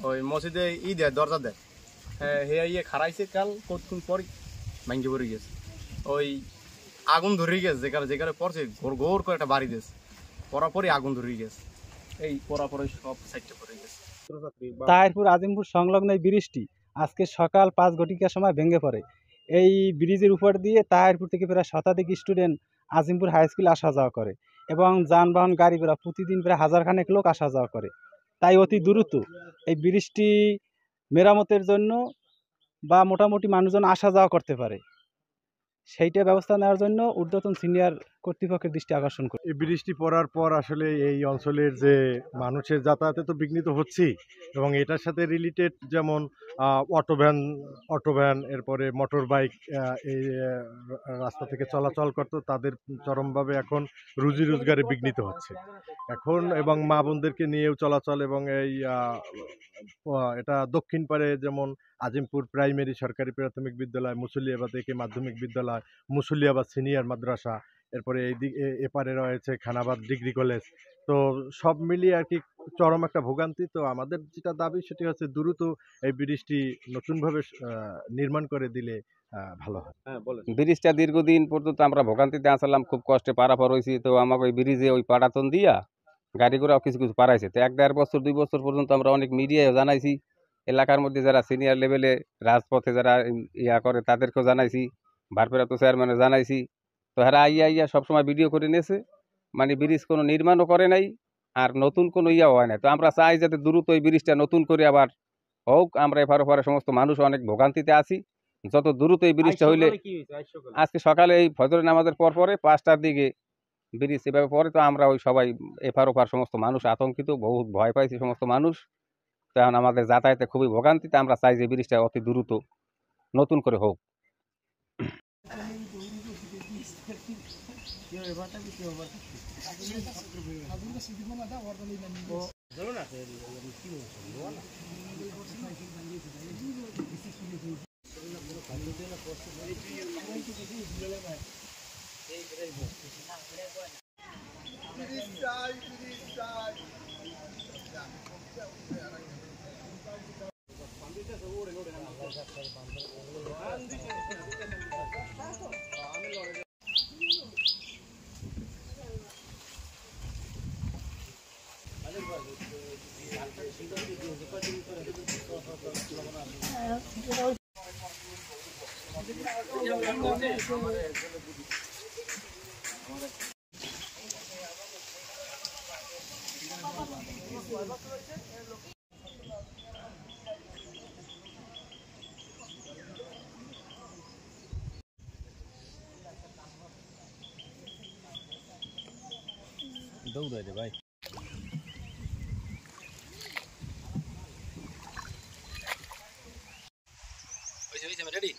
ওই মসজিদে দেয় দরজা দেয় হে ইয়ে খারাইছে কাল কতক্ষণ পর ভাঙ্গি পড়ে গেছে ওই আগুন ধরে গেছে যেখানে যেখানে পড়ছে ঘোর ঘোর করে একটা বাড়ি দিয়েছে পরাপরই আগুন ধরে গেছে এই পরাপরই সব সাইডটা পড়ে গেছে। তাহিরপুর আজিমপুর সংলগ্ন এই ব্রিজটি আজকে সকাল 5 ঘটিকার সময় ভেঙে পড়ে। এই ব্রিজের উপর দিয়ে তাহিরপুর থেকে প্রায় শতাধিক স্টুডেন্ট আজিমপুর হাই স্কুল আসা যাওয়া করে এবং যানবাহন গাড়ি ঘোড়া প্রতিদিন প্রায় হাজারখানেক লোক আসা যাওয়া করে। তাই অতি দ্রুত এই ব্রিজটি মেরামতের জন্য বা মোটামুটি মানুষজন আসা যাওয়া করতে পারে সেইটা ব্যবস্থা নেওয়ার জন্য ঊর্ধ্বতন সিনিয়র কর্তৃপক্ষের দৃষ্টি আকর্ষণ করে। এই বৃষ্টি পড়ার পর আসলে এই অঞ্চলের যে মানুষের যাতায়াতে তো বিঘ্নিত হচ্ছেই এবং এটার সাথে রিলেটেড যেমন অটো ভ্যান এরপরে মোটর বাইক এই রাস্তা থেকে চলাচল করতো তাদের চরমভাবে এখন রুজি রোজগারে বিঘ্নিত হচ্ছে এখন এবং মা বোনদেরকে নিয়েও চলাচল এবং এই এটা দক্ষিণ পাড়ে যেমন আজিমপুর প্রাইমারি সরকারি প্রাথমিক বিদ্যালয়, মুসলিয়াবাদ একে মাধ্যমিক বিদ্যালয়, মুসলিয়াবাদ সিনিয়র মাদ্রাসা, এরপরে এপারে রয়েছে খানাবাদ ডিগ্রি কলেজ। তো সব মিলিয়ে আর কি চরম একটা ভোগান্তি। তো আমাদের যেটা দাবি সেটি হচ্ছে দ্রুত এই ব্রিজটি নতুনভাবে নির্মাণ করে দিলে ভালো হয়। ব্রিজটা দীর্ঘদিন পর্যন্ত আমরা ভোগান্তিতে আসলাম, খুব কষ্টে পারাপার হয়েছি। তো আমাকে ওই ব্রিজে ওই পাটাতন দিয়া গাড়ি ঘোড়াও কিছু কিছু পারাইছে। তো 1-1.5 বছর 2 বছর পর্যন্ত আমরা অনেক মিডিয়ায় জানাইছি, এলাকার মধ্যে যারা সিনিয়র লেভেলে রাজপথে যারা ইয়া করে তাদেরকেও জানাইছি, ভারপ্রাপ্ত চেয়ারম্যানে জানাইছি। তো এরা আইয়া সবসময় ভিডিও করে নিয়েছে, মানে ব্রিজ কোনো নির্মাণও করে নাই আর নতুন কোনো ইয়া হয় না। তো আমরা চাই যাতে দ্রুত এই ব্রিজটা নতুন করে আবার হোক। আমরা এপার ওপারে সমস্ত মানুষ অনেক ভোগান্তিতে আছি, যত দ্রুত এই ব্রিজটা হইলে। আজকে সকালে এই ফজরের নামাজের পরে 5টার দিকে ব্রিজ এভাবে পরে, তো আমরা ওই সবাই এপার ওপার সমস্ত মানুষ আতঙ্কিত, বহুত ভয় পাইছি সমস্ত মানুষ। তো এখন আমাদের যাতায়াতে খুবই ভোগান্তিতে, আমরা চাই যে ব্রিজটা অতি দ্রুত নতুন করে হোক। দৌড়াই দে ভাই। রেডি